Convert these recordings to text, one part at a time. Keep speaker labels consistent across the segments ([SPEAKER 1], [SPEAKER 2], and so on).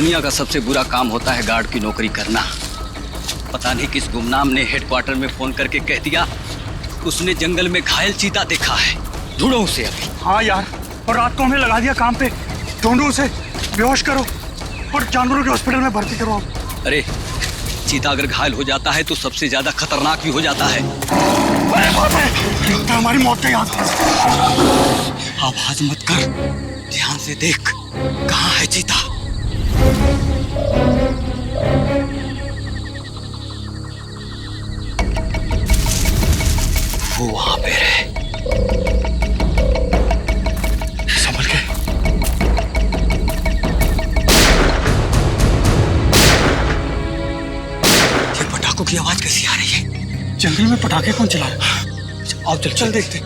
[SPEAKER 1] दुनिया का सबसे बुरा काम होता है गार्ड की नौकरी करना। पता नहीं किस गुमनाम ने हेडक्वार्टर में फोन करके कह दिया उसने जंगल में घायल चीता देखा है, ढूंढो उसे अभी।
[SPEAKER 2] हाँ यार, और रात को हमें लगा दिया काम पे, ढूंढो उसे, बेहोश करो और जानवरों के हॉस्पिटल में भर्ती करो।
[SPEAKER 1] अरे चीता अगर घायल हो जाता है तो सबसे ज्यादा खतरनाक भी हो जाता है।
[SPEAKER 2] हमारी मौत का याद।
[SPEAKER 1] आवाज मत कर, ध्यान से देख, कहाँ है चीता? वो वहां पे है।
[SPEAKER 2] संभल के।
[SPEAKER 1] ये पटाखों की आवाज कैसी आ रही है?
[SPEAKER 2] जंगल में पटाखे कौन चलाए?
[SPEAKER 1] आओ चल देखते।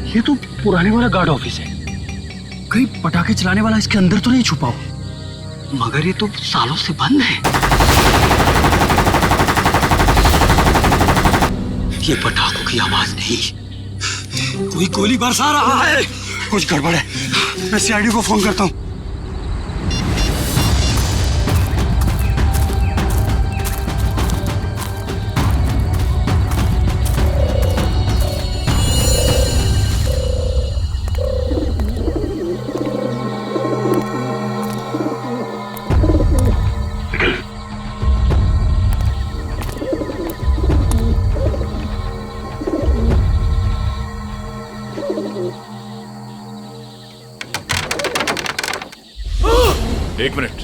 [SPEAKER 2] ये तो पुराने वाला गार्ड ऑफिस है। कहीं पटाखे चलाने वाला इसके अंदर तो नहीं छुपा हो?
[SPEAKER 1] मगर ये तो सालों से बंद है। ये पटाखों की आवाज नहीं, कोई गोली बरसा रहा है।
[SPEAKER 2] कुछ गड़बड़ है, मैं सीआईडी को फोन करता हूँ।
[SPEAKER 3] एक मिनट,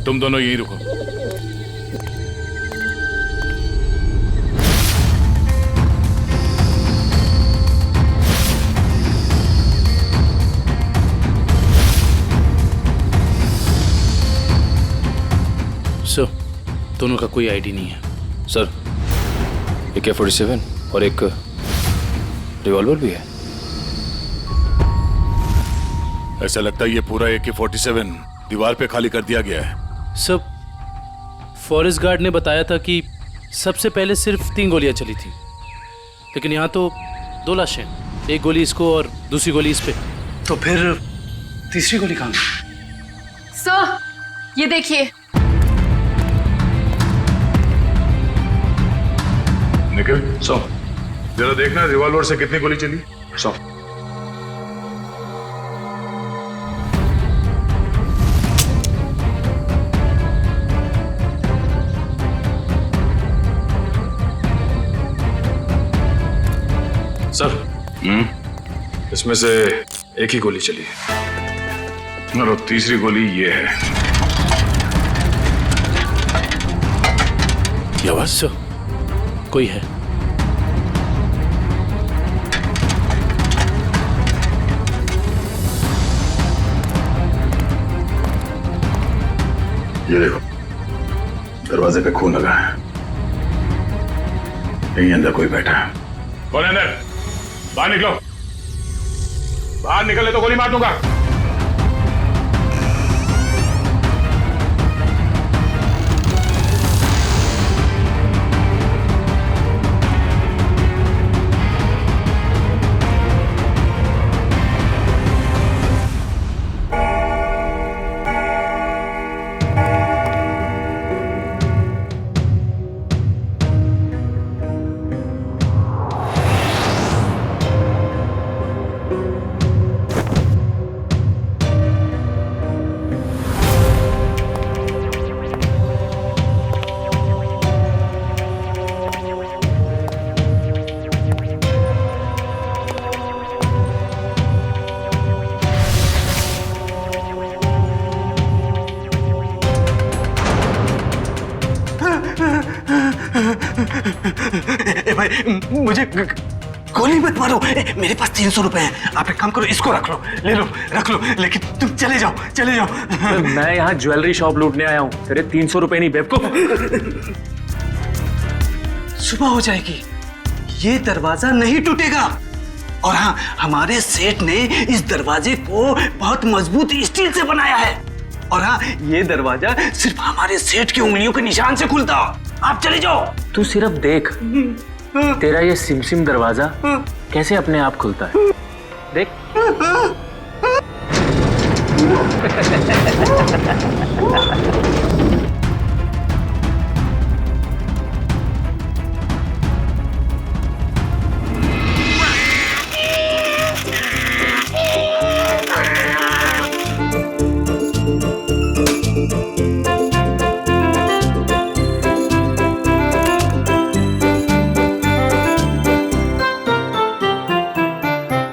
[SPEAKER 3] तुम दोनों यहीं रुको।
[SPEAKER 4] सर, दोनों का कोई आईडी नहीं है।
[SPEAKER 5] सर, AK-47 और एक रिवॉल्वर भी है।
[SPEAKER 3] ऐसा लगता है ये पूरा AK-47 दीवार पे खाली कर दिया गया है।
[SPEAKER 4] सब फॉरेस्ट गार्ड ने बताया था कि सबसे पहले सिर्फ 3 गोलियां चली थी, लेकिन यहाँ तो 2 लाशें, एक गोली इसको और दूसरी गोली इस पे।
[SPEAKER 2] तो फिर तीसरी गोली कहाँ?
[SPEAKER 6] सर, ये देखिए।
[SPEAKER 3] निखिल, जरा देखना रिवॉल्वर से कितनी गोली चली।
[SPEAKER 7] सर, इसमें से एक ही गोली चली है
[SPEAKER 3] और तीसरी गोली ये है।
[SPEAKER 4] क्या आवाज? सर, कोई है।
[SPEAKER 3] ये देखो, दरवाजे पे खून लगा है, यहीं अंदर कोई बैठा है। कौन है अंदर? बाहर निकलो, बाहर निकले तो गोली मार दूंगा।
[SPEAKER 2] भाई मुझे गोली मत मारो, मेरे पास 300 रुपए हैं। आप एक काम करो, इसको रख लो, ले लो, रख लो, लेकिन तुम चले जाओ, चले जाओ।
[SPEAKER 8] मैं यहाँ ज्वेलरी शॉप लूटने आया हूँ, तेरे 300 रुपए नहीं बेवकूफ।
[SPEAKER 2] सुबह हो जाएगी, ये दरवाजा नहीं टूटेगा। और हाँ, हमारे सेठ ने इस दरवाजे को बहुत मजबूत स्टील से बनाया है। और हाँ, ये दरवाजा सिर्फ हमारे सेठ की उंगलियों के निशान से खुलता। आप चले जाओ।
[SPEAKER 8] तू सिर्फ देख, तेरा ये सिमसिम दरवाजा कैसे अपने आप खुलता है, देख।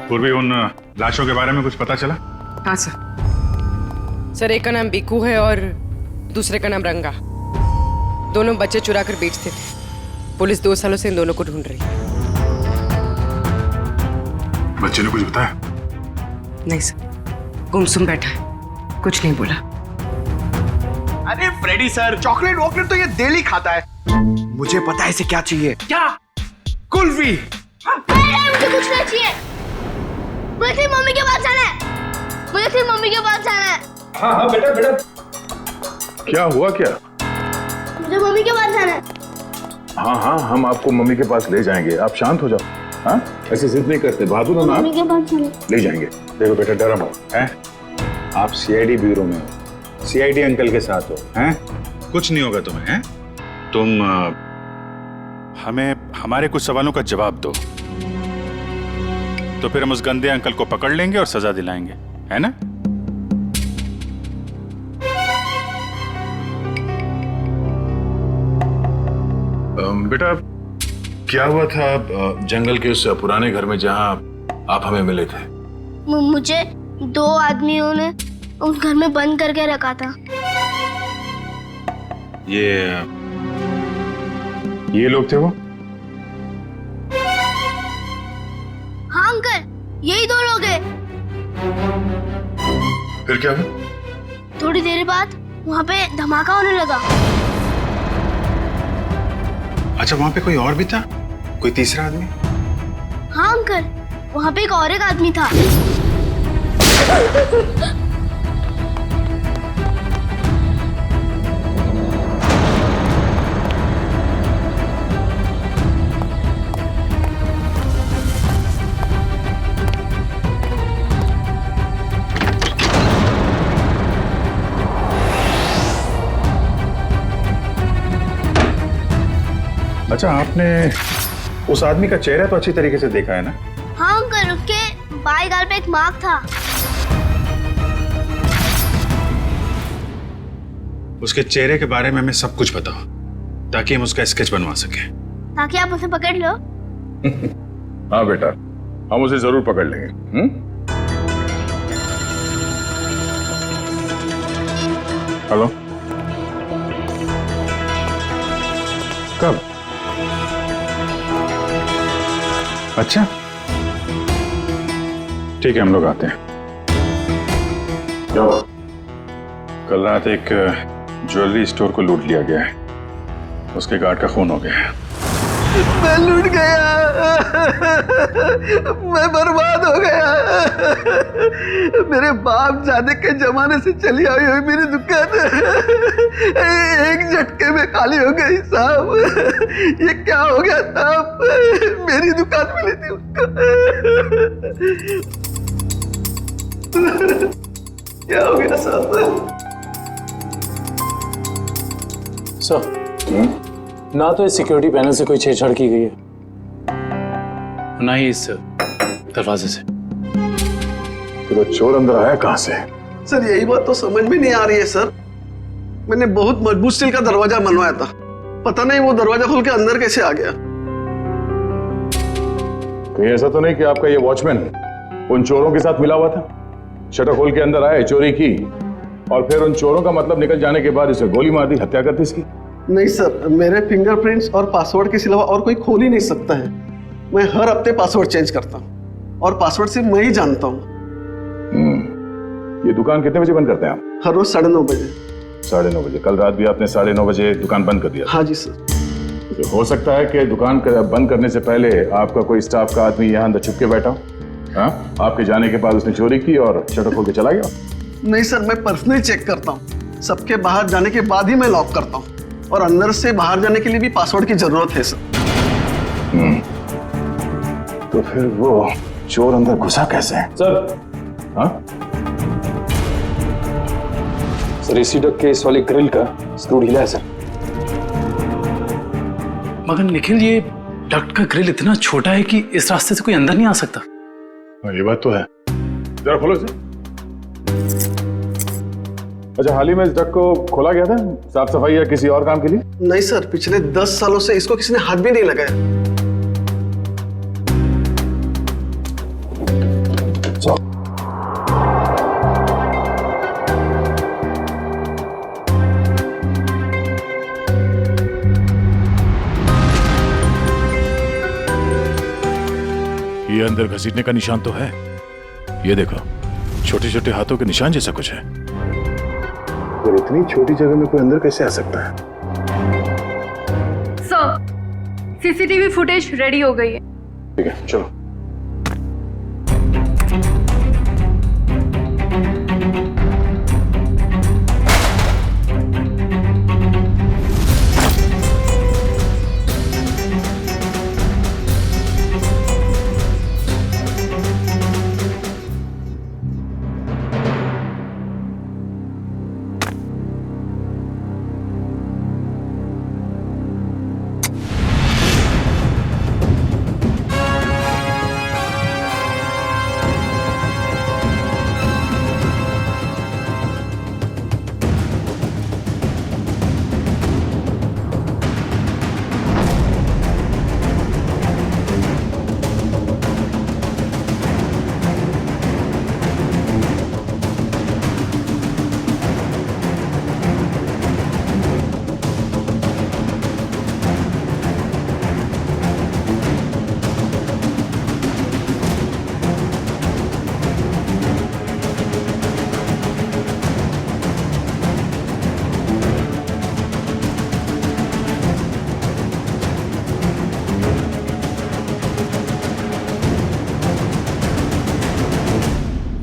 [SPEAKER 3] पूर्वी, उन लाशों के बारे में कुछ पता चला?
[SPEAKER 9] हाँ सर, एक का नाम बिकू है और दूसरे का नाम रंगा। दोनों बच्चे चुरा कर बेचते थे। पुलिस 2 सालों से इन दोनों को ढूंढ रही है।
[SPEAKER 3] बच्चे ने कुछ बताया?
[SPEAKER 9] नहीं सर, गुमसुम बैठा है, कुछ नहीं बोला।
[SPEAKER 2] अरे फ्रेडी सर, चॉकलेट वॉकलेट तो ये डेली खाता है। मुझे पता है इसे क्या चाहिए। क्या? कुल्फी।
[SPEAKER 10] मुझे कुछ नहीं चाहिए। मुझे सिर्फ मम्मी के पास जाना है। मुझे सिर्फ मम्मी के पास जाना है।
[SPEAKER 3] हाँ बेटा। क्या हुआ क्या?
[SPEAKER 10] मुझे मम्मी के पास जाना है।
[SPEAKER 3] हाँ, हम आपको मम्मी के पास ले जाएंगे। आप शांत हो जाओ। हाँ, ऐसे जिद नहीं करते, बहादुर हो ना।
[SPEAKER 10] मम्मी के पास जाना
[SPEAKER 3] ले जाएंगे। देखो बेटा, डरो मत। हैं? आप सीआईडी ब्यूरो में हो, सीआईडी अंकल के साथ हो। हैं? कुछ नहीं होगा तुम्हें। हैं? तुम हमें हमारे कुछ सवालों का जवाब दो, तो फिर हम उस गंदे अंकल को पकड़ लेंगे और सजा दिलाएंगे, है ना? बेटा, क्या हुआ था जंगल के उस पुराने घर में जहां आप हमें मिले थे?
[SPEAKER 10] मुझे 2 आदमियों ने उस घर में बंद करके रखा था।
[SPEAKER 3] ये लोग थे वो?
[SPEAKER 10] हाँ अंकल, यही 2 लोग हैं।
[SPEAKER 3] फिर क्या हुआ?
[SPEAKER 10] थोड़ी देर बाद वहाँ पे धमाका होने लगा।
[SPEAKER 3] अच्छा, वहां पे कोई और भी था? कोई तीसरा आदमी?
[SPEAKER 10] हाँ अंकल, वहाँ पे एक आदमी था।
[SPEAKER 3] अच्छा, आपने उस आदमी का चेहरा तो अच्छी तरीके से देखा है ना?
[SPEAKER 10] हाँ अंकल, उसके बाएं गाल पे एक मार्क था।
[SPEAKER 3] उसके चेहरे के बारे में हमें सब कुछ बताओ, ताकि हम उसका स्केच बनवा सकें।
[SPEAKER 10] ताकि आप उसे पकड़ लो।
[SPEAKER 3] हाँ बेटा, हम उसे जरूर पकड़ लेंगे। हेलो, कब? अच्छा, ठीक है, हम लोग आते हैं। जाओ। कल रात एक ज्वेलरी स्टोर को लूट लिया गया है। उसके गार्ड का खून हो गया है।
[SPEAKER 2] मैं लूट गया। मैं बर्बाद हो गया। मेरे बाप जाने के जमाने से चली आई हुई मेरी दुकान एक झटके में खाली हो गई साहब। ये क्या हो गया साहब? मेरी दुकान मिली थी उसको। क्या हो गया साहब?
[SPEAKER 5] सर, ना तो इस सिक्योरिटी पैनल से कोई छेड़छाड़ की गई है,
[SPEAKER 4] ना ही इस दरवाजे से।
[SPEAKER 3] तो चोर अंदर आया कहां से?
[SPEAKER 2] सर, यही बात तो समझ में नहीं आ रही है सर। मैंने बहुत मजबूत स्टील का दरवाजा बनवाया था, पता नहीं वो दरवाजा खोल के अंदर कैसे आ गया।
[SPEAKER 3] कहीं ऐसा तो नहीं कि आपका ये वॉचमैन उन चोरों के साथ मिला हुआ था? शटर खोल के अंदर आए, चोरी की, और फिर उन चोरों का मतलब निकल जाने के बाद इसे गोली मार दी, हत्या कर दी इसकी?
[SPEAKER 2] नहीं सर, मेरे फिंगरप्रिंट्स और पासवर्ड के सिवा और कोई खोल ही नहीं सकता है। मैं हर हफ्ते पासवर्ड चेंज करता हूँ और पासवर्ड सिर्फ मैं ही जानता हूँ।
[SPEAKER 3] ये दुकान कितने बजे बंद करते हैं आप?
[SPEAKER 2] हर रोज 9:30 बजे।
[SPEAKER 3] 9:30 बजे? कल रात भी आपने 9:30 बजे दुकान बंद कर दिया?
[SPEAKER 2] हाँ जी सर।
[SPEAKER 3] तो हो सकता है कि दुकान बंद करने से पहले आपका कोई स्टाफ का आदमी यहाँ अंदर छुप के बैठा हो। हाँ, आपके जाने के बाद उसने चोरी की और शटर खोल के चला गया?
[SPEAKER 2] नहीं सर, मैं पर्सनली चेक करता हूँ। सबके बाहर जाने के बाद ही मैं लॉक करता हूँ, और अंदर से बाहर जाने के लिए भी पासवर्ड की जरूरत है सर।
[SPEAKER 3] तो फिर वो चोर अंदर घुसा कैसे?
[SPEAKER 5] सर,
[SPEAKER 3] हाँ?
[SPEAKER 5] सर एसी डक के इस वाले ग्रिल का स्क्रू ढीला है सर।
[SPEAKER 4] मगर निखिल, ये डक्ट का ग्रिल इतना छोटा है कि इस रास्ते से कोई अंदर नहीं आ सकता।
[SPEAKER 3] हाँ, ये बात तो है। जरा खोलो इसे। अच्छा, हाल ही में इस डक को खोला गया था साफ सफाई या किसी और काम के लिए?
[SPEAKER 2] नहीं सर, पिछले 10 सालों से इसको किसी ने हाथ भी नहीं लगाया।
[SPEAKER 3] ये अंदर घसीटने का निशान तो है। ये देखो, छोटे छोटे हाथों के निशान जैसा कुछ है। और इतनी छोटी जगह में कोई अंदर कैसे आ सकता है?
[SPEAKER 6] सर, सीसीटीवी फुटेज रेडी हो गई है।
[SPEAKER 3] ठीक है, चलो।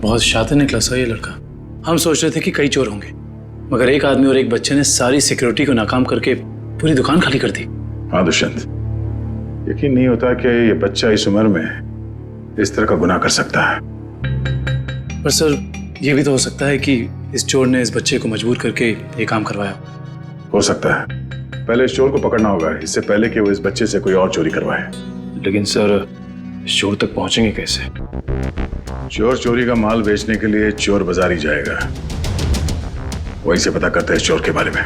[SPEAKER 4] बहुत शातिर निकला सा ये लड़का। हम सोच रहे थे कि कई चोर होंगे, मगर एक आदमी और एक बच्चे ने सारी सिक्योरिटी को नाकाम करके पूरी दुकान खाली कर दी।
[SPEAKER 3] हाँ दुष्यंत, यकीन नहीं होता कि ये बच्चा इस उम्र में इस तरह का गुनाह कर सकता है।
[SPEAKER 4] पर सर, ये भी तो हो सकता है कि इस चोर ने इस बच्चे को मजबूर करके ये काम करवाया।
[SPEAKER 3] हो सकता है। पहले इस चोर को पकड़ना होगा, इससे पहले कि वो इस बच्चे से कोई और चोरी करवाए।
[SPEAKER 7] लेकिन सर, चोर तक पहुंचेंगे कैसे?
[SPEAKER 3] चोर चोरी का माल बेचने के लिए चोर बाजार ही जाएगा। वहीं से पता करते हैं इस चोर के बारे में।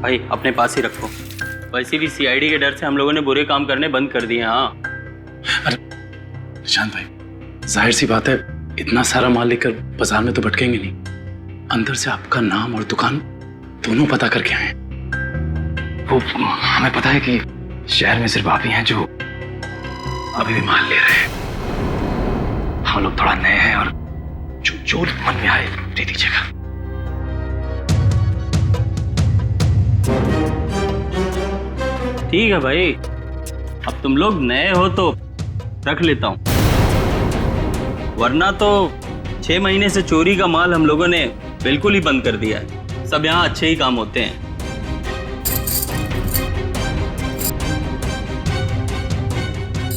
[SPEAKER 1] भाई अपने पास ही रखो। वैसे भी सीआईडी के डर से हम लोगों ने बुरे काम करने बंद कर दिए। हाँ
[SPEAKER 4] अरे निशांत भाई, जाहिर सी बात है, इतना सारा माल लेकर बाजार में तो भटकेंगे नहीं। अंदर से आपका नाम और दुकान दोनों पता करके आए।
[SPEAKER 8] वो हमें पता है कि शहर में सिर्फ आप ही हैं जो अभी भी माल ले रहे हैं। हम लोग थोड़ा नए हैं और जो मन में आए दे दीजिएगा।
[SPEAKER 1] ठीक है भाई, अब तुम लोग नए हो तो रख लेता हूँ, वरना तो 6 महीने से चोरी का माल हम लोगों ने बिल्कुल ही बंद कर दिया है। सब यहाँ अच्छे ही काम होते हैं।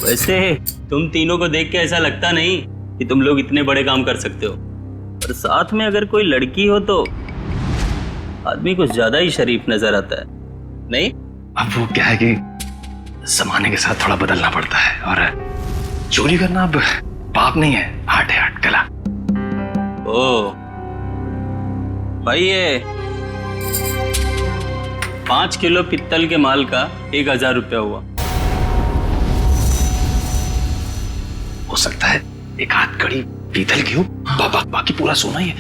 [SPEAKER 1] वैसे तुम तीनों को देख के ऐसा लगता नहीं कि तुम लोग इतने बड़े काम कर सकते हो, और साथ में अगर कोई लड़की हो तो आदमी कुछ ज्यादा ही शरीफ नजर आता है, नहीं?
[SPEAKER 8] अब वो क्या है कि जमाने के साथ थोड़ा बदलना पड़ता है, और चोरी करना अब पाप नहीं है, आर्ट है, आर्ट, कला।
[SPEAKER 1] ओ भाई, ये 5 किलो पित्तल के माल का 1000 रुपया हुआ।
[SPEAKER 8] हो सकता है एक आध कड़ी पीतल की हो, बाकी पूरा सोना ही है।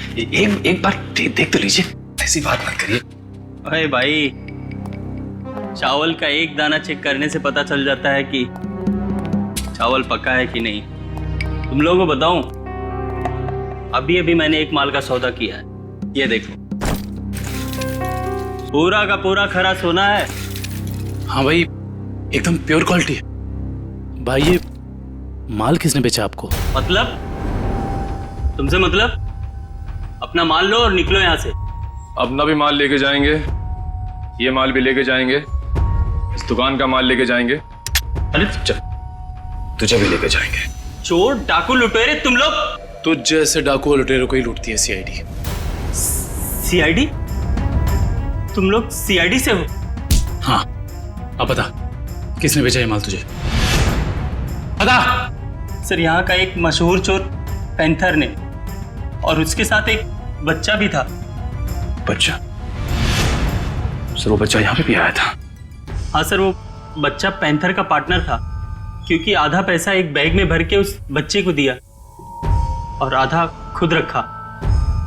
[SPEAKER 8] एक बार देख तो लीजिए, ऐसी बात मत करिए।
[SPEAKER 1] अरे भाई, चावल का एक दाना चेक करने से पता चल जाता है कि चावल पका है कि नहीं। तुम लोगों को बताऊं, अभी अभी मैंने एक माल का सौदा किया है, ये देखो, पूरा का पूरा खरा सोना है।
[SPEAKER 4] हाँ भाई, एकदम प्योर क्वालिटी है। भाई ये माल किसने बेचा आपको?
[SPEAKER 1] मतलब? तुमसे मतलब? अपना माल लो और निकलो यहाँ से।
[SPEAKER 7] अपना भी माल लेके जाएंगे, ये माल भी लेके जाएंगे, इस दुकान का माल लेके जाएंगे।
[SPEAKER 1] अरे
[SPEAKER 7] चल, तुझे भी लेके जाएंगे।
[SPEAKER 1] चोर डाकू लुटेरे तुम लोग।
[SPEAKER 4] तुझ जैसे डाकू और लुटेरों को ही लूटती है सीआईडी।
[SPEAKER 1] सीआईडी? तुम लोग सीआईडी से हो?
[SPEAKER 4] हाँ, अब बता किसने भेजा ये माल तुझे? बता।
[SPEAKER 1] सर, यहाँ का एक मशहूर चोर पैंथर ने, और उसके साथ एक बच्चा भी था।
[SPEAKER 8] बच्चा? सर वो बच्चा यहाँ पे भी आया था?
[SPEAKER 1] हाँ सर, वो बच्चा पैंथर का पार्टनर था, क्योंकि आधा पैसा एक बैग में भर के उस बच्चे को दिया और आधा खुद रखा।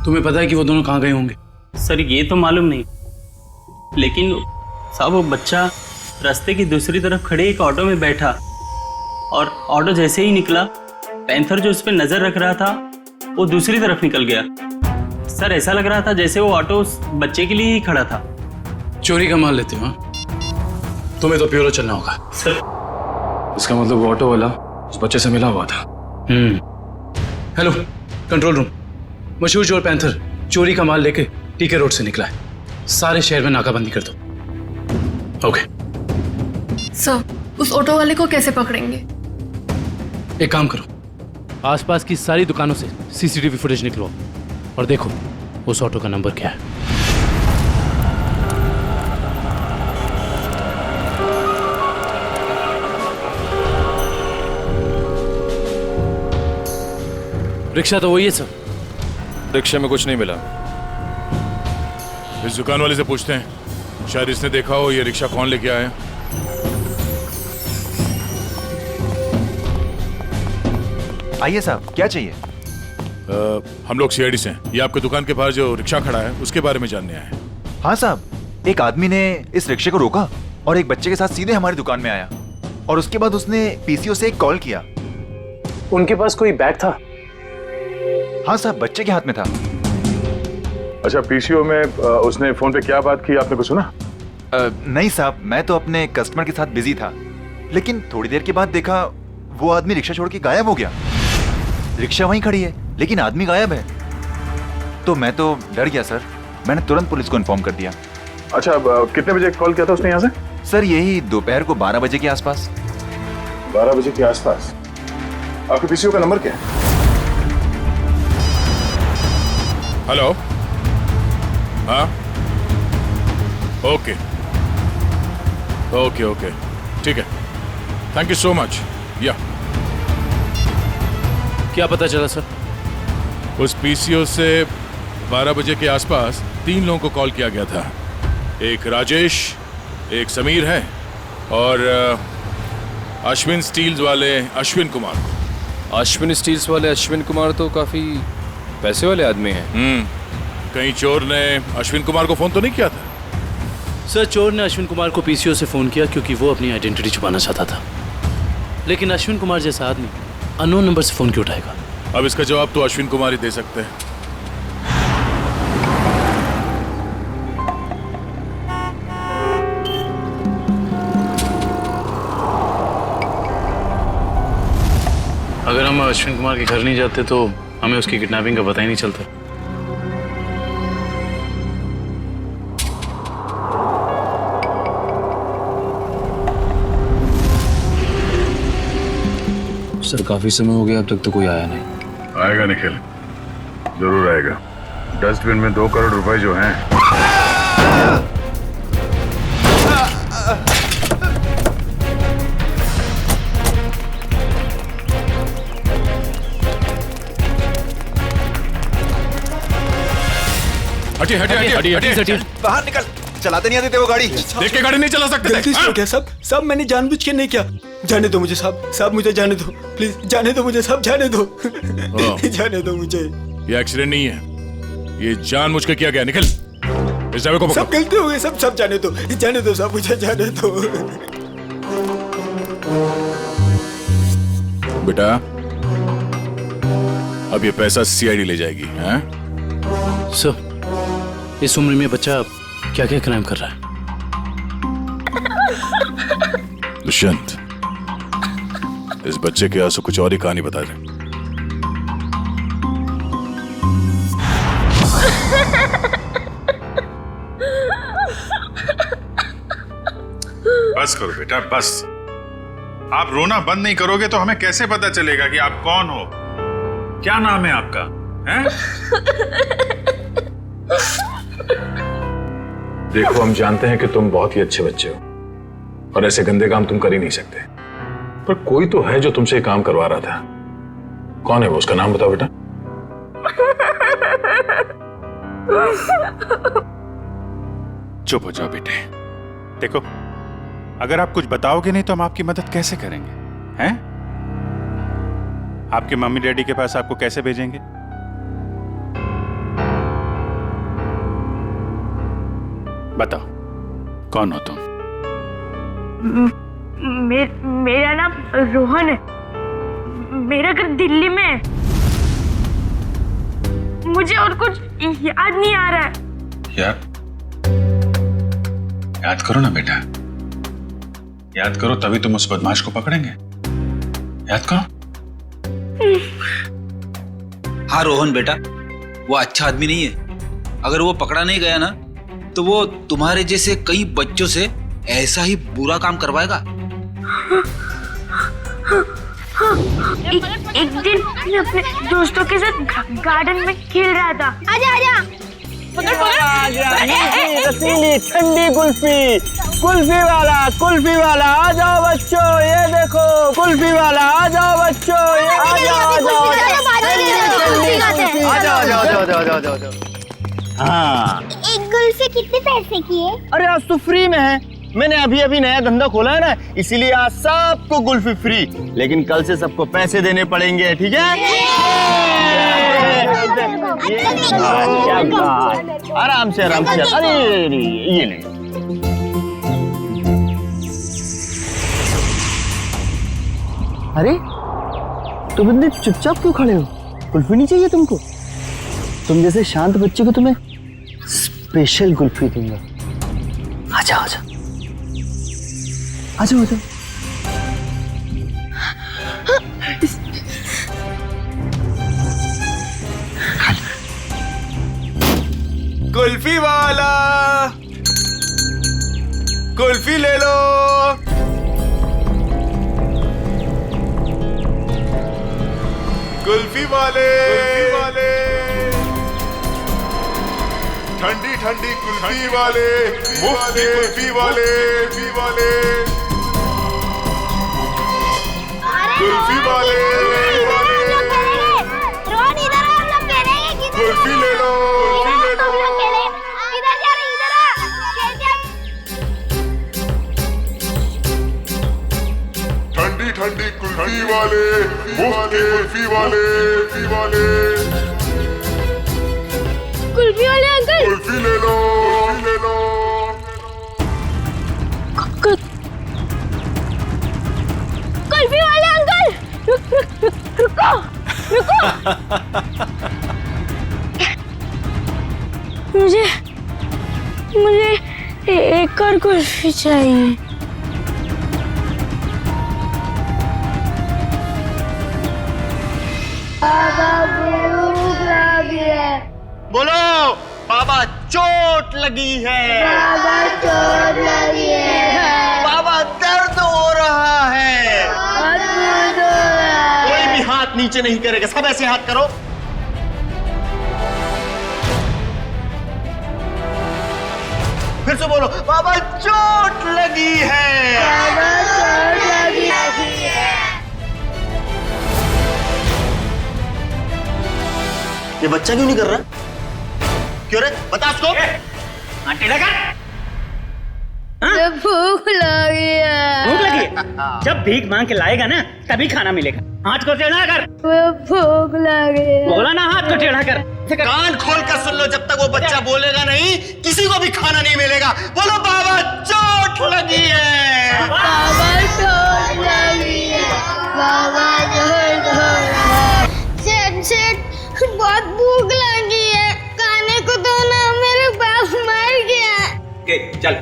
[SPEAKER 4] तुम्हें पता है कि वो दोनों कहाँ गए होंगे?
[SPEAKER 1] सर ये तो मालूम नहीं, लेकिन साहब वो बच्चा रास्ते की दूसरी तरफ खड़े एक ऑटो में बैठा, और ऑटो जैसे ही निकला, पैंथर जो उस पर नजर रख रहा था वो दूसरी तरफ निकल गया। सर ऐसा लग रहा था जैसे वो ऑटो उस बच्चे के लिए ही खड़ा था।
[SPEAKER 4] चोरी का माल लेते हो? तुम्हें तो प्यूरो चलना होगा।
[SPEAKER 1] सर
[SPEAKER 7] इसका मतलब वो ऑटो वाला उस बच्चे से मिला हुआ था।
[SPEAKER 4] हेलो कंट्रोल रूम, मशहूर चोर पैंथर चोरी का माल लेके टीके रोड से निकला है। सारे शहर में नाकाबंदी कर दो। ओके
[SPEAKER 6] सर, उस ऑटो वाले को कैसे पकड़ेंगे?
[SPEAKER 4] एक काम करो, आसपास की सारी दुकानों से सीसीटीवी फुटेज निकलो और देखो उस ऑटो का नंबर क्या है। रिक्शा तो वही है सर।
[SPEAKER 7] रिक्शे में कुछ नहीं मिला।
[SPEAKER 3] इस दुकान वाले से पूछते हैं, शायद इसने देखा हो ये रिक्शा कौन लेके आया।
[SPEAKER 11] आइए साहब, क्या चाहिए?
[SPEAKER 3] हम लोग सीआईडी से हैं। ये आपके दुकान के पास जो रिक्शा खड़ा है उसके बारे में जानने आए हैं।
[SPEAKER 11] हाँ साहब, एक आदमी ने इस रिक्शे को रोका और एक बच्चे के साथ सीधे हमारी दुकान में आया, और उसके बाद उसने पीसीओ से एक कॉल किया।
[SPEAKER 5] उनके पास कोई बैग था?
[SPEAKER 11] हाँ साहब, बच्चे के हाथ में था।
[SPEAKER 3] अच्छा, पीसीओ में उसने फोन पे क्या बात की, आपने कुछ सुना?
[SPEAKER 11] नहीं साहब, मैं तो अपने कस्टमर के साथ बिजी था, लेकिन थोड़ी देर के बाद देखा वो आदमी रिक्शा छोड़ के गायब हो गया। रिक्शा वहीं खड़ी है लेकिन आदमी गायब है। तो मैं तो डर गया सर, मैंने तुरंत पुलिस को इन्फॉर्म कर दिया।
[SPEAKER 3] अच्छा, कितने बजे कॉल किया था उसने यहाँ से?
[SPEAKER 11] सर यही दोपहर को 12 बजे के आसपास।
[SPEAKER 3] 12 बजे के आसपास। आपके पीसीओ का नंबर क्या है? हेलो, हाँ, ओके ओके ओके, ठीक है, थैंक यू सो मच। या
[SPEAKER 4] क्या पता चला सर?
[SPEAKER 3] उस पीसीओ से 12 बजे के आसपास 3 लोगों को कॉल किया गया था। एक राजेश, एक समीर है, और अश्विन स्टील्स वाले अश्विन कुमार को।
[SPEAKER 7] अश्विन स्टील्स वाले अश्विन कुमार तो काफी पैसे वाले आदमी हैं।
[SPEAKER 3] कहीं चोर ने अश्विन कुमार को फोन तो नहीं किया था?
[SPEAKER 4] सर चोर ने अश्विन कुमार को पीसीओ से फोन किया क्योंकि वो अपनी आइडेंटिटी छुपाना चाहता था, लेकिन अश्विन कुमार जैसा आदमी अननोन नंबर से फोन क्यों उठाएगा?
[SPEAKER 3] अब इसका जवाब तो अश्विन कुमार ही दे सकते हैं।
[SPEAKER 4] अगर हम अश्विन कुमार के घर नहीं जाते तो हमें उसकी किडनैपिंग का पता ही नहीं चलता।
[SPEAKER 7] सर काफी समय हो गया, अब तक तो कोई आया नहीं।
[SPEAKER 3] आएगा निखिल, जरूर आएगा। डस्टबिन में 2 करोड़ रुपए जो हैं। हटिए हटिए हटिए हटिए,
[SPEAKER 11] बाहर निकल, चलाते नहीं आते वो गाड़ी।
[SPEAKER 3] देख के गाड़ी नहीं चला सकते।
[SPEAKER 2] गलती से हो गया साहब, साहब मैंने जानबूझ के नहीं किया। जाने दो मुझे साहब, साहब मुझे जाने दो, प्लीज जाने दो मुझे साहब, जाने दो जाने दो मुझे।
[SPEAKER 3] ये एक्सीडेंट नहीं है, ये जानबूझ के किया गया। निकल, इस ड्राइवर को पकड़ो।
[SPEAKER 2] सब गलती हो गई, सब जाने दो साहब, मुझे जाने दो।
[SPEAKER 3] बेटा, अब ये पैसा सीआईडी ले जाएगी। हैं?
[SPEAKER 4] सर इस उम्र में बच्चा क्या क्या क्राइम कर रहा है?
[SPEAKER 3] दुष्यंत, इस बच्चे के आंसू कुछ और ही कहानी बता दे। बस करो बेटा, बस। आप रोना बंद नहीं करोगे तो हमें कैसे पता चलेगा कि आप कौन हो? क्या नाम है आपका? हैं?
[SPEAKER 7] देखो, हम जानते हैं कि तुम बहुत ही अच्छे बच्चे हो और ऐसे गंदे काम तुम कर ही नहीं सकते, पर कोई तो है जो तुमसे ये काम करवा रहा था। कौन है वो? उसका नाम बताओ बेटा।
[SPEAKER 3] चुप हो जाओ बेटे। देखो, अगर आप कुछ बताओगे नहीं तो हम आपकी मदद कैसे करेंगे? हैं? आपके मम्मी डैडी के पास आपको कैसे भेजेंगे? बताओ, कौन हो तुम?
[SPEAKER 10] मेरा नाम रोहन है। मेरा घर दिल्ली में है। मुझे और कुछ याद नहीं आ रहा है।
[SPEAKER 3] याद करो ना बेटा, याद करो, तभी तुम उस बदमाश को पकड़ेंगे। याद करो।
[SPEAKER 2] हाँ रोहन बेटा, वो अच्छा आदमी नहीं है। अगर वो पकड़ा नहीं गया ना तो वो तुम्हारे जैसे कई बच्चों से ऐसा ही बुरा काम करवाएगा।
[SPEAKER 10] एक दिन मैं अपने दोस्तों के साथ गार्डन में खेल रहा था। आजा आजा।
[SPEAKER 12] रसीली ठंडी कुल्फी, कुल्फी वाला आ जाओ बच्चों, ये देखो कुल्फी वाला, आ जाओ बच्चों, ये आ जाओ। हाँ,
[SPEAKER 10] एक कुल्फी कितने पैसे की है?
[SPEAKER 12] अरे आज तो फ्री में है। मैंने अभी नया धंधा खोला है ना, इसीलिए आज सबको कुल्फी फ्री, लेकिन कल से सबको पैसे देने पड़ेंगे, ठीक है? आराम से। अरे ये ले। अरे तुम इतने चुपचाप क्यों खड़े हो? कुल्फी नहीं चाहिए तुमको? तुम जैसे शांत बच्चे को तुम्हें स्पेशल कुल्फी दूंगा। आजा।
[SPEAKER 11] कुल्फी वाला, कुल्फी ले लो। कुल्फी वाले, ठंडी कुल्फी वाले, मुफ्त की कुल्फी वाले, कुल्फी वाले,
[SPEAKER 10] रोहन इधर आ, हम लोग खेलेंगे। किधर
[SPEAKER 11] कुल्फी ले लो।
[SPEAKER 10] इधर जा रहे, इधर आ।
[SPEAKER 11] ठंडी कुल्फी वाले, मुफ्त की कुल्फी वाले,
[SPEAKER 10] कुल्फी वाले अंकल,
[SPEAKER 11] कुल्फी ले लो।
[SPEAKER 10] कुल्फी वाले अंकल, रुको। मुझे एक और कुल्फी चाहिए।
[SPEAKER 12] बोलो बाबा चोट लगी है। बाबा दर्द हो रहा है। कोई भी हाथ नीचे नहीं करेगा, सब ऐसे हाथ करो। फिर से बोलो, बाबा चोट लगी है। ये बच्चा क्यों नहीं कर रहा? क्यों रे? बता उसको।
[SPEAKER 10] भूख लगी है।
[SPEAKER 12] जब भीख मांग के लाएगा ना तभी खाना मिलेगा। हाथ को टेढ़ा कर।
[SPEAKER 10] भूख लगी है।
[SPEAKER 12] बोला ना, हाथ को टेढ़ा कर। कान खोल कर सुन लो, जब तक वो बच्चा बोलेगा नहीं किसी को भी खाना नहीं मिलेगा। बोलो बाबा चोट लगी है।
[SPEAKER 10] बाबा चोट लगी है। बाबा चोट लगी है। सेठ बहुत भूख लगी है, खाने को दो ना, मेरे बाप मर गया।
[SPEAKER 2] चल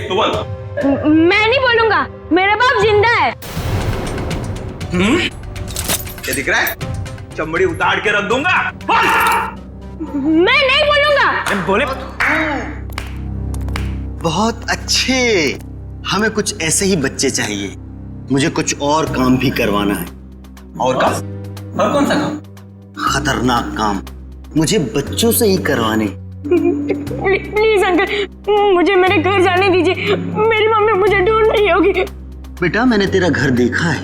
[SPEAKER 2] तू बोल।
[SPEAKER 10] मैं नहीं बोलूंगा, मेरा बाप जिंदा है।
[SPEAKER 2] क्या दिख रहा है? चमड़ी उतार के रख दूंगा।
[SPEAKER 10] मैं नहीं बोलूंगा।
[SPEAKER 2] बोले
[SPEAKER 12] बहुत अच्छे, हमें कुछ ऐसे ही बच्चे चाहिए। मुझे कुछ और काम भी करवाना है।
[SPEAKER 2] और काम? और कौन सा काम?
[SPEAKER 12] खतरनाक काम मुझे बच्चों से ही करवाने।
[SPEAKER 10] प्लीज अंकल, मुझे मेरे घर जाने दीजिए। मेरी मम्मी मुझे ढूंढ रही होगी।
[SPEAKER 12] बेटा मैंने तेरा घर देखा है।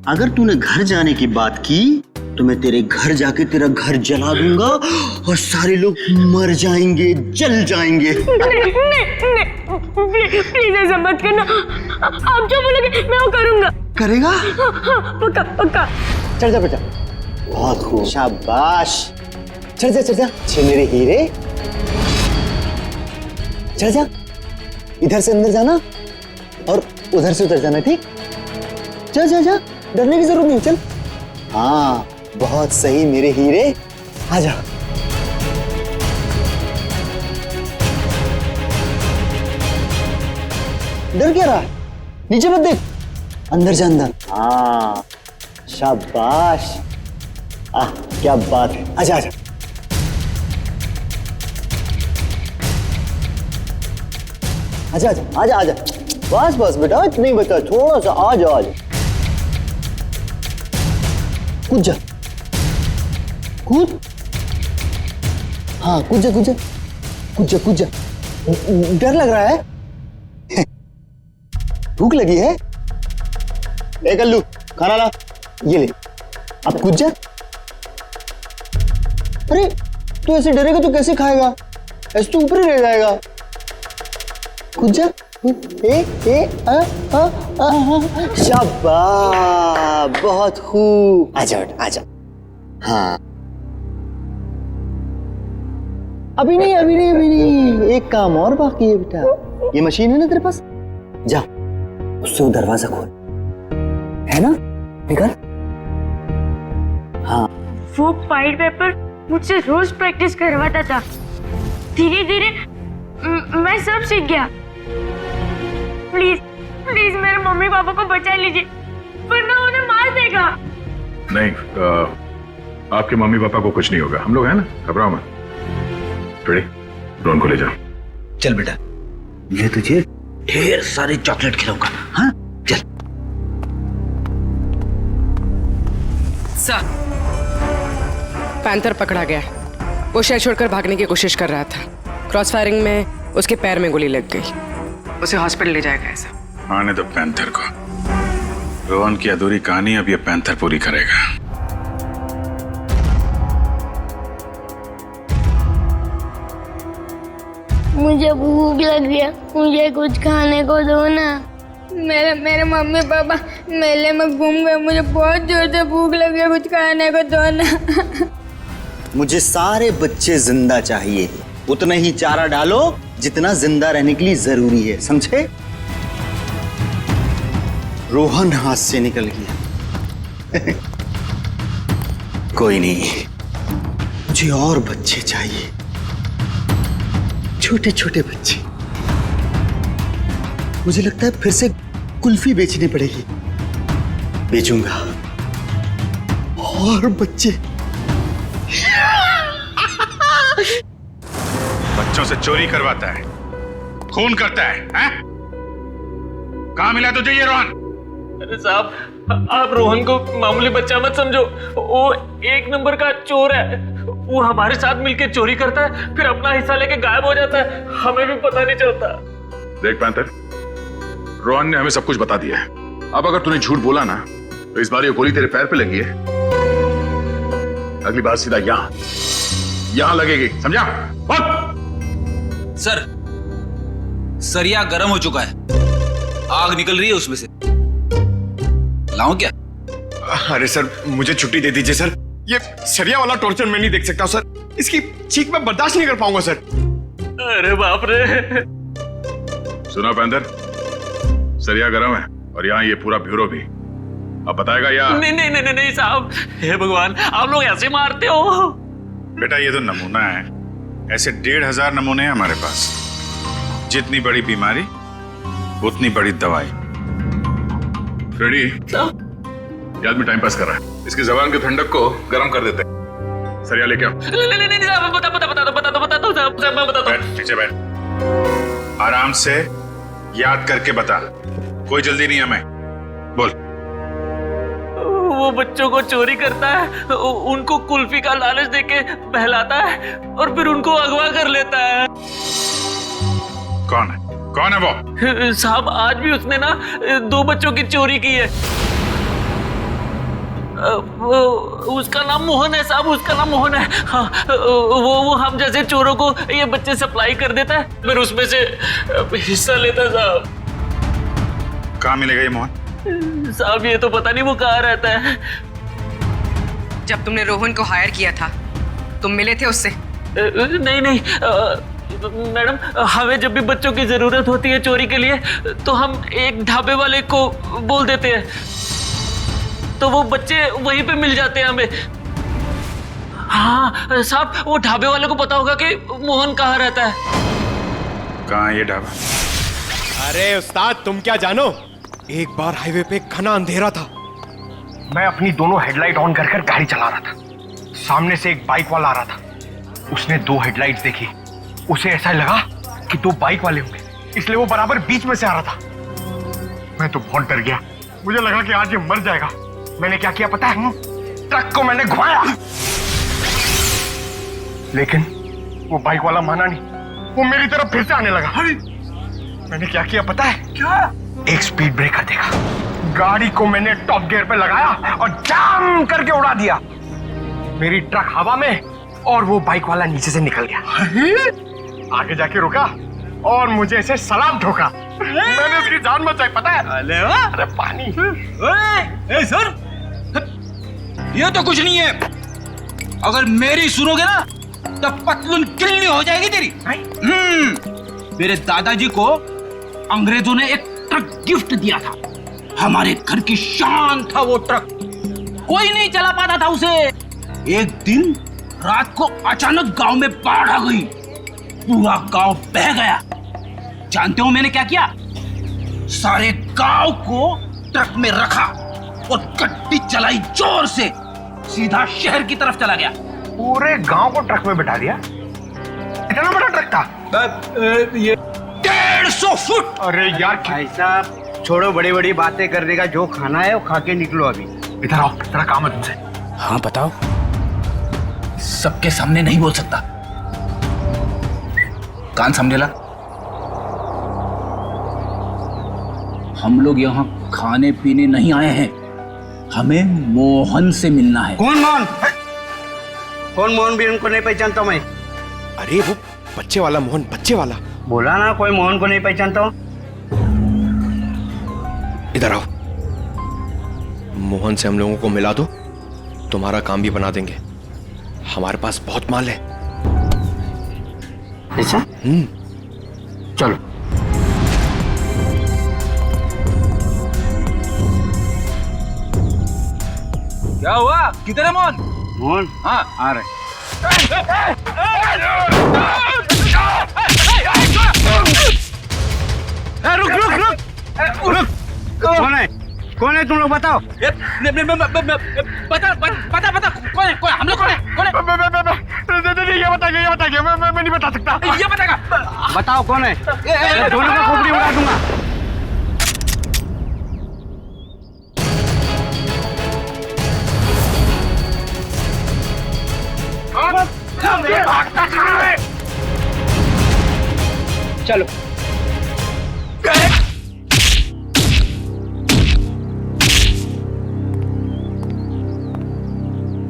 [SPEAKER 12] अगर तूने घर जाने की बात की तो मैं तेरे घर जाके तेरा घर जला दूंगा और सारे लोग मर जाएंगे, जल जाएंगे।
[SPEAKER 10] प्लीज ऐसा मत करना। आप जो बोलोगे मैं वो करूंगा।
[SPEAKER 12] करेगा?
[SPEAKER 10] पक्का पक्का।
[SPEAKER 12] चढ़ जा बेटा। बहुत खूब, शाबाश। चढ़ जा, चढ़ जा। छे मेरे हीरे। चढ़ जा। इधर से अंदर जाना और उधर से उतर जाना, ठीक? जा जा जा, डरने की जरूरत नहीं, चल। हाँ बहुत सही मेरे हीरे, आ जा। डर क्या रहा है? नीचे मत देख, अंदर जा अंदर। हाँ शाबाश। क्या बात है, आजा आजा। आजा आजा आजा आजा। बस बस बेटा, इतना ही बचा, थोड़ा सा। आजा आजा। कूद जा, कूद। हाँ कूद जा, कूद जा, कूद जा, कूद जा। डर लग रहा है? भूख लगी है? ए कल्लू, खाना ला, ये ले। अब कूद जा। अरे तू ऐसे डरेगा तो कैसे खाएगा? ऐसे तो ऊपर ही रह जाएगा। कूद जा। शाबाश, बहुत खूब। आजा बेटा, आजा। हाँ अभी नहीं, अभी नहीं, अभी नहीं। एक काम और बाकी है बेटा। ये मशीन है ना तेरे पास, जा उससे वो दरवाजा खोल, है ना? निकल। हाँ
[SPEAKER 10] वो पाइड पेपर मुझसे रोज प्रैक्टिस करवाता था। धीरे धीरे मैं सब सीख गया। प्लीज प्लीज मेरे मम्मी पापा को बचा लीजिए, वरना उन्हें मार देगा।
[SPEAKER 7] नहीं, आपके मम्मी पापा को कुछ नहीं होगा, हम लोग हैं ना, घबराओ मत। फ्रेडी, रोहन को ले जाओ।
[SPEAKER 2] चल बेटा, मैं तुझे ढेर सारे चॉकलेट खिलाऊंगा। हाँ चल।
[SPEAKER 9] सर, पैंथर पकड़ा गया। वो शहर छोड़कर भागने की कोशिश कर रहा था। क्रॉस फायरिंग में उसके पैर में गोली लग गई। उसे हॉस्पिटल ले जाया गया सर।
[SPEAKER 3] आने दो पैंथर को। रोहन की अधूरी कहानी अब ये पैंथर पूरी करेगा।
[SPEAKER 10] मुझे भूख लग गया, मुझे कुछ खाने को दो ना। मेरे मम्मी पापा मेले में घूम गए, मुझे बहुत जोर से भूख लग गया, कुछ खाने को दो ना।
[SPEAKER 12] मुझे सारे बच्चे जिंदा चाहिए, उतना ही चारा डालो जितना जिंदा रहने के लिए जरूरी है, समझे? रोहन हाथ से निकल गया। कोई नहीं, मुझे और बच्चे चाहिए, छोटे छोटे बच्चे। मुझे लगता है फिर से कुल्फी बेचनी पड़ेगी, बेचूंगा और बच्चे।
[SPEAKER 3] बच्चों से चोरी करवाता है, खून करता है, हैं? कहाँ मिला तुझे ये रोहन?
[SPEAKER 5] अरे साहब, आप रोहन को मामूली बच्चा मत समझो, वो एक नंबर का चोर है। वो हमारे साथ मिलकर चोरी करता है, फिर अपना हिस्सा लेके गायब हो जाता है, हमें भी पता नहीं चलता।
[SPEAKER 7] देख पैंथर, रोहन ने हमें सब कुछ बता दिया है। अब अगर तूने झूठ बोला ना तो इस बार ये गोली तेरे पैर पे लगी है, अगली बार सीधा यहां लगेगी, समझा?
[SPEAKER 2] सर, सरिया गर्म हो चुका है, आग निकल रही है उसमें से। लाऊं क्या?
[SPEAKER 13] अरे सर, मुझे छुट्टी दे दीजिए सर। ये सरिया वाला टॉर्चर मैं नहीं देख सकता सर। इसकी चीख मैं बर्दाश्त नहीं कर पाऊंगा सर।
[SPEAKER 5] अरे बाप रे।
[SPEAKER 7] सुना पैंथर, सरिया गरम है और यहाँ ये पूरा ब्यूरो भी। अब बताएगा या
[SPEAKER 5] नहीं नहीं नहीं नहीं साहब, हे भगवान, आप लोग ऐसे मारते हो?
[SPEAKER 3] बेटा ये तो नमूना है, ऐसे 1500 नमूने हैं हमारे पास। जितनी बड़ी बीमारी उतनी बड़ी दवाई।
[SPEAKER 7] फ्रेडी, ये आदमी टाइम पास कर रहा है, इसकी जबान के ठंडक को गर्म कर देते हैं। सरिया लेके आओ।
[SPEAKER 5] नहीं साहब, बता दो साहब, मैं बता दो।
[SPEAKER 3] बैठ, नीचे बैठ, आराम से याद करके बता, कोई जल्दी नहीं हमें, बोल।
[SPEAKER 5] वो बच्चों को चोरी करता है, उनको कुल्फी का लालच देके बहलाता है और फिर उनको अगवा कर लेता है।
[SPEAKER 3] कौन है वो?
[SPEAKER 5] साहब आज भी उसने ना 2 बच्चों की चोरी की है। उसका नाम मोहन है साहब, उसका नाम मोहन है। हाँ, वो हम जैसे चोरों को ये बच्चे सप्लाई कर देता है, फिर उसमें से हिस्सा लेता है साहब।
[SPEAKER 3] कहाँ मिलेगा ये मोहन?
[SPEAKER 5] साहब ये तो पता नहीं वो कहाँ रहता है।
[SPEAKER 9] जब तुमने रोहन को हायर किया था तुम मिले थे उससे?
[SPEAKER 5] नहीं मैडम, हमें जब भी बच्चों की जरूरत होती है चोरी के लिए तो हम एक ढाबे वाले को बोल देते हैं, तो वो बच्चे वहीं पे मिल जाते हैं हमें। हाँ साहब, वो ढाबे वाले को पता होगा कि मोहन कहाँ रहता है।
[SPEAKER 3] कहाँ ये ढाबा?
[SPEAKER 13] अरे उस्ताद, तुम क्या जानो, एक बार हाईवे पे घना अंधेरा था। मैं अपनी दोनों हेडलाइट ऑन कर गाड़ी चला रहा था। सामने से एक बाइक वाला आ रहा था। उसने 2 हेडलाइट्स देखी। उसे ऐसा लगा कि 2 बाइक वाले होंगे, इसलिए वो बराबर बीच में से आ रहा था। मैं तो बहुत डर गया, मुझे लगा कि आज ये मर जाएगा। मैंने क्या किया पता है? ट्रक को मैंने घुमाया, लेकिन वो बाइक वाला माना नहीं, वो मेरी तरफ फिर से आने लगा। मैंने क्या किया पता है? क्या? एक स्पीड ब्रेकर देखा, गाड़ी को मैंने टॉप गियर पे लगाया और जाम करके उड़ा दिया। मेरी ट्रक हवा में और वो बाइक वाला नीचे से निकल गया। आगे जाके रुका और मुझे ऐसे सलाम ठोका। मैंने उसकी जान बचाई पता है? अरे पानी।
[SPEAKER 2] ए सर, ये तो कुछ नहीं है। अगर मेरी सुनोगे ना तो पतलून किल्ली हो जाएगी तेरी। मेरे दादाजी को अंग्रेजों ने एक ट्रक गिफ्ट दिया था। हमारे घर की शान था वो ट्रक, कोई नहीं चला पाता था उसे। एक दिन रात को अचानक गांव में बाढ़ आ गई, पूरा गांव बह गया। जानते हो मैंने क्या किया? सारे गांव को ट्रक में रखा और गड्डी चलाई जोर से, सीधा शहर की तरफ चला गया।
[SPEAKER 13] पूरे गांव को ट्रक में बिठा दिया? इतना बड़ा ट्रक था?
[SPEAKER 2] ये 150 फुट।
[SPEAKER 13] अरे यार
[SPEAKER 12] भाई साहब छोड़ो, बड़ी बड़ी बातें करने का, जो खाना है वो खा के निकलो अभी।
[SPEAKER 13] इधर आओ, तेरा काम है तुमसे।
[SPEAKER 2] हाँ बताओ। सबके सामने नहीं बोल सकता, कान समझे ला। हम लोग यहाँ खाने पीने नहीं आए हैं, हमें मोहन से मिलना है।
[SPEAKER 12] कौन मोहन? कौन मोहन? भी उनको नहीं पहचानता मैं।
[SPEAKER 13] अरे वो बच्चे वाला मोहन, बच्चे वाला।
[SPEAKER 12] बोला ना कोई मोहन को नहीं पहचानता हूँ।
[SPEAKER 13] इधर आओ, मोहन से हम लोगों को मिला दो, तुम्हारा काम भी बना देंगे। हमारे पास बहुत माल है।
[SPEAKER 12] ऐसा? चलो।
[SPEAKER 2] क्या हुआ? किधर है मोहन?
[SPEAKER 12] मोहन?
[SPEAKER 2] हाँ
[SPEAKER 12] आ रहे।
[SPEAKER 2] रुक रुक रुक रुक।
[SPEAKER 12] कौन है तुम लोग बताओ।
[SPEAKER 2] बता बता बता, कौन है? हम लोग कौन है?
[SPEAKER 13] ये बताइए, मैं नहीं बता सकता।
[SPEAKER 2] ये बताएगा।
[SPEAKER 12] बताओ कौन है? दोनों का खोपड़ी उड़ा दूंगा।
[SPEAKER 2] चलो।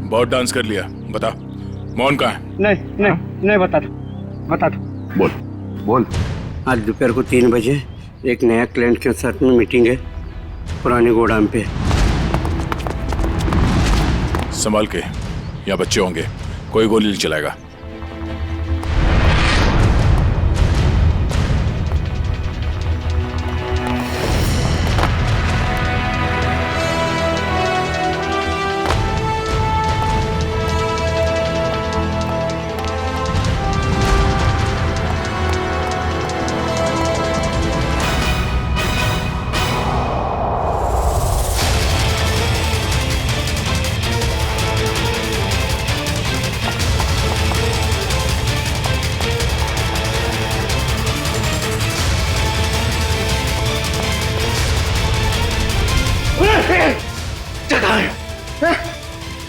[SPEAKER 7] बहुत डांस कर लिया, बता मोहन कहाँ है?
[SPEAKER 12] नहीं बता दो।
[SPEAKER 13] बोल।
[SPEAKER 12] आज दोपहर को 3 बजे एक नया क्लाइंट के साथ में मीटिंग है पुराने गोदाम पे।
[SPEAKER 7] संभाल के, यहाँ बच्चे होंगे, कोई गोली नहीं चलाएगा।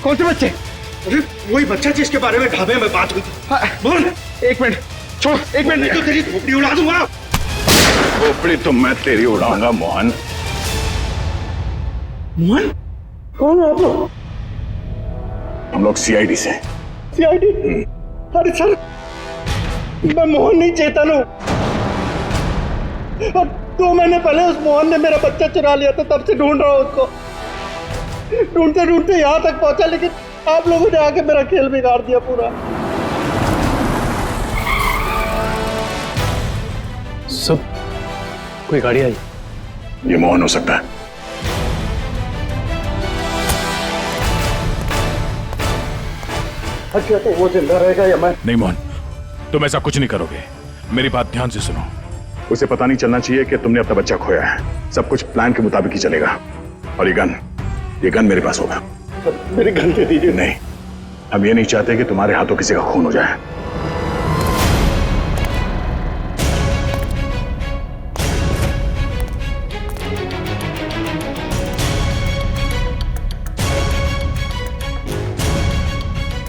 [SPEAKER 13] कौन से बच्चे? अरे वही बच्चा जिसके बारे में ढाबे में बात हुई थी। बोल। एक मिनट छोड़, एक मिनट, नहीं तो तेरी खोपड़ी उड़ा दूंगा।
[SPEAKER 3] खोपड़ी तो मैं तेरी उड़ाऊंगा मोहन।
[SPEAKER 13] मोहन? कौन है आप लोग?
[SPEAKER 3] हम लोग सीआईडी से।
[SPEAKER 13] सीआईडी? अरे सर, मैं मोहन नहीं, चेतन हूँ। और 2 महीने पहले उस मोहन ने मेरा बच्चा चुरा लिया था, तब से ढूंढ रहा हूँ उसको। ढूंढते ढूंढते यहाँ तक पहुंचा, लेकिन आप लोगों ने आके मेरा खेल बिगाड़ दिया पूरा।
[SPEAKER 4] सब कोई गाड़ी आई?
[SPEAKER 3] ये मोहन हो सकता है।
[SPEAKER 13] अच्छा, तो वो जिंदा रहेगा या मैं?
[SPEAKER 7] नहीं मोहन, तुम ऐसा कुछ नहीं करोगे। मेरी बात ध्यान से सुनो।
[SPEAKER 3] उसे पता नहीं चलना चाहिए कि तुमने अपना बच्चा खोया है। सब कुछ प्लान के मुताबिक ही चलेगा। और ये गन मेरे पास होगा।
[SPEAKER 13] मेरी गन दे दीजिए।
[SPEAKER 3] नहीं, हम ये नहीं चाहते कि तुम्हारे हाथों किसी का खून हो जाए।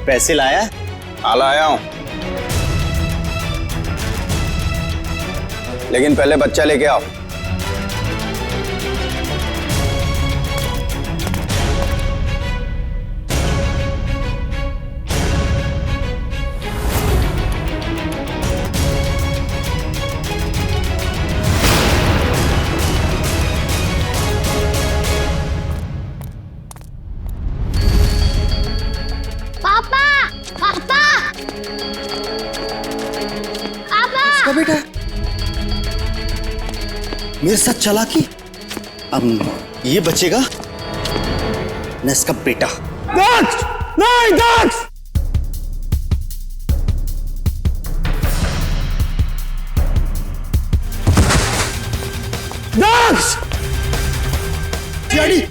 [SPEAKER 1] पैसे लाया?
[SPEAKER 2] हाँ लाया हूं, लेकिन पहले बच्चा लेके आओ।
[SPEAKER 10] पापा, पापा, पापा।
[SPEAKER 12] बेटा मेरे साथ चला कि अब ये बचेगा न इसका बेटा।
[SPEAKER 13] दक्ष! नहीं दक्ष! दक्ष!
[SPEAKER 12] डैडी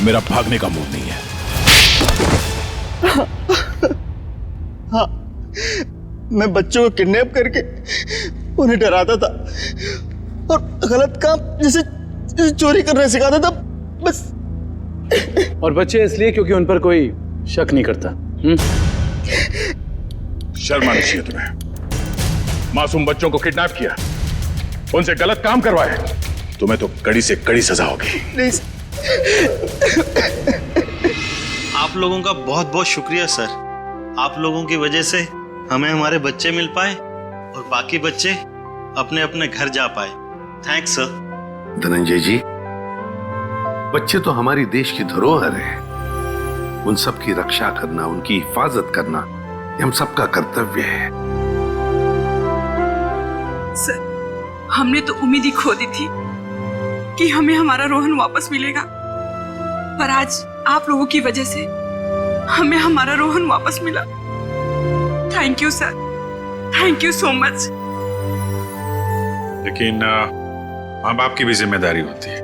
[SPEAKER 7] मेरा भागने का मूड नहीं है।
[SPEAKER 12] हाँ, मैं बच्चों को किडनैप करके उन्हें डराता था और गलत काम जैसे चोरी करना सिखाता था बस।
[SPEAKER 4] और बच्चे इसलिए क्योंकि उन पर कोई शक नहीं करता।
[SPEAKER 3] शर्म आनी चाहिए तुम्हें। मासूम बच्चों को किडनैप किया, उनसे गलत काम करवाए, तुम्हें तो कड़ी से कड़ी सजा होगी।
[SPEAKER 12] नहीं
[SPEAKER 1] आप लोगों का बहुत बहुत शुक्रिया सर। आप लोगों की वजह से हमें हमारे बच्चे मिल पाए और बाकी बच्चे अपने अपने घर जा पाए। Thanks sir.
[SPEAKER 14] धनंजय जी, बच्चे तो हमारी देश की धरोहर है। उन सब की रक्षा करना, उनकी हिफाजत करना, ये हम सबका कर्तव्य है।
[SPEAKER 15] सर, हमने तो उम्मीद ही खो दी थी कि हमें हमारा रोहन वापस मिलेगा, पर आज आप लोगों की वजह से हमें हमारा रोहन वापस मिला। Thank you sir, thank you so much.
[SPEAKER 3] लेकिन माँ बाप की भी जिम्मेदारी होती है,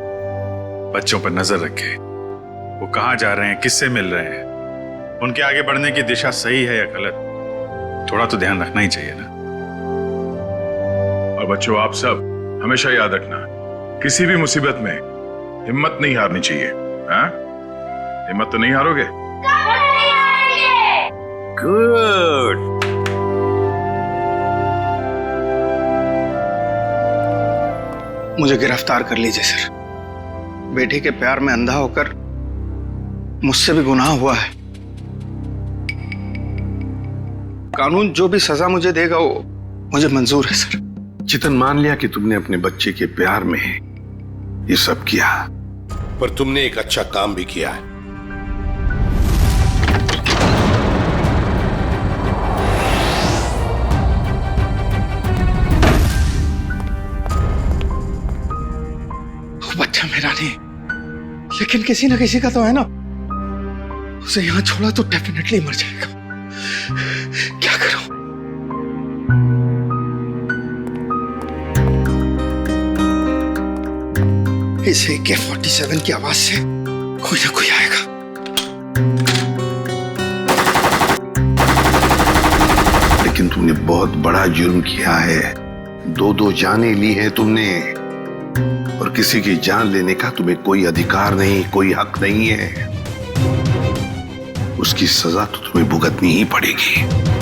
[SPEAKER 3] बच्चों पर नजर रखे, वो कहाँ जा रहे हैं, किससे मिल रहे हैं, उनके आगे बढ़ने की दिशा सही है या गलत, थोड़ा तो ध्यान रखना ही चाहिए ना। और बच्चों, आप सब हमेशा याद रखना, किसी भी मुसीबत में हिम्मत नहीं हारनी चाहिए। हाँ, हिम्मत तो नहीं हारोगे?
[SPEAKER 1] गुड।
[SPEAKER 2] मुझे गिरफ्तार कर लीजिए सर। बेटी के प्यार में अंधा होकर मुझसे भी गुनाह हुआ है। कानून जो भी सजा मुझे देगा वो मुझे मंजूर है सर।
[SPEAKER 14] चितन, मान लिया कि तुमने अपने बच्चे के प्यार में ये सब किया,
[SPEAKER 16] पर तुमने एक अच्छा काम भी किया है।
[SPEAKER 2] वो बच्चा मेरा नहीं, लेकिन किसी ना किसी का तो है ना। उसे यहां छोड़ा तो डेफिनेटली मर जाएगा। क्या करूं? इस AK-47 की आवाज से कोई ना कोई आएगा।
[SPEAKER 14] लेकिन तुमने बहुत बड़ा जुर्म किया है। दो जानें ली हैं तुमने, और किसी की जान लेने का तुम्हें कोई अधिकार नहीं, कोई हक नहीं है। उसकी सजा तो तुम्हें भुगतनी ही पड़ेगी।